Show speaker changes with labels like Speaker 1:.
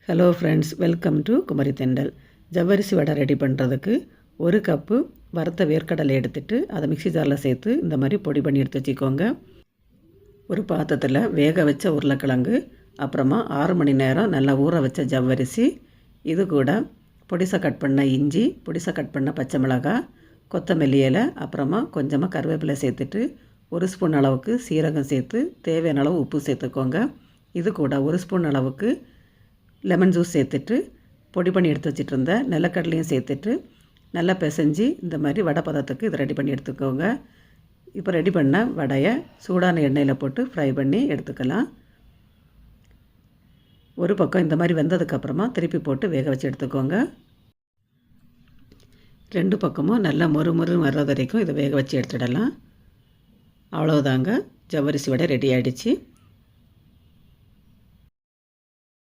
Speaker 1: Hello friends, welcome to Kumari Thendal. ஜவ்வரிசி வடை ready பண்ணுறதுக்கு 1 கப்பு வறுத்த வேர்க்கடலை எடுத்துகிட்டு அதை மிக்ஸி ஜாரில் சேர்த்து இந்த மாதிரி பொடி பண்ணி எடுத்து வச்சுக்கோங்க. ஒரு பாத்திரத்தில் வேக வச்ச உருளைக்கிழங்கு, அப்புறமா 6 மணி நேரம் நல்லா ஊற வச்ச ஜவ்வரிசி, இது கூட பொடிசை கட் பண்ண இஞ்சி, பொடிசை கட் பண்ண பச்சை மிளகாய், கொத்தமல்லி இலை, அப்புறமா கொஞ்சமாக கருவேப்பிலை சேர்த்துட்டு 1 ஸ்பூன் அளவுக்கு சீரகம் சேர்த்து தேவையான அளவு உப்பு சேர்த்துக்கோங்க. இது கூட 1 ஸ்பூன் அளவுக்கு லெமன் ஜூஸ் சேர்த்துட்டு பொடி பண்ணி எடுத்து வச்சுட்டு இருந்த நிலக்கடலையும் சேர்த்துட்டு நல்லா பிசைஞ்சு இந்த மாதிரி வடை பதத்துக்கு இதை ரெடி பண்ணி எடுத்துக்கோங்க. இப்போ ரெடி பண்ண வடையை சூடான எண்ணெயில் போட்டு ஃப்ரை பண்ணி எடுத்துக்கலாம். ஒரு பக்கம் இந்த மாதிரி வெந்ததுக்கப்புறமா திருப்பி போட்டு வேக வச்சு எடுத்துக்கோங்க. 2 பக்கமும் நல்லா மொறு வர்றது வரைக்கும் இதை வேக வச்சு எடுத்துடலாம். அவ்வளோதாங்க, ஜவ்வரிசி வடை ரெடி ஆகிடுச்சு.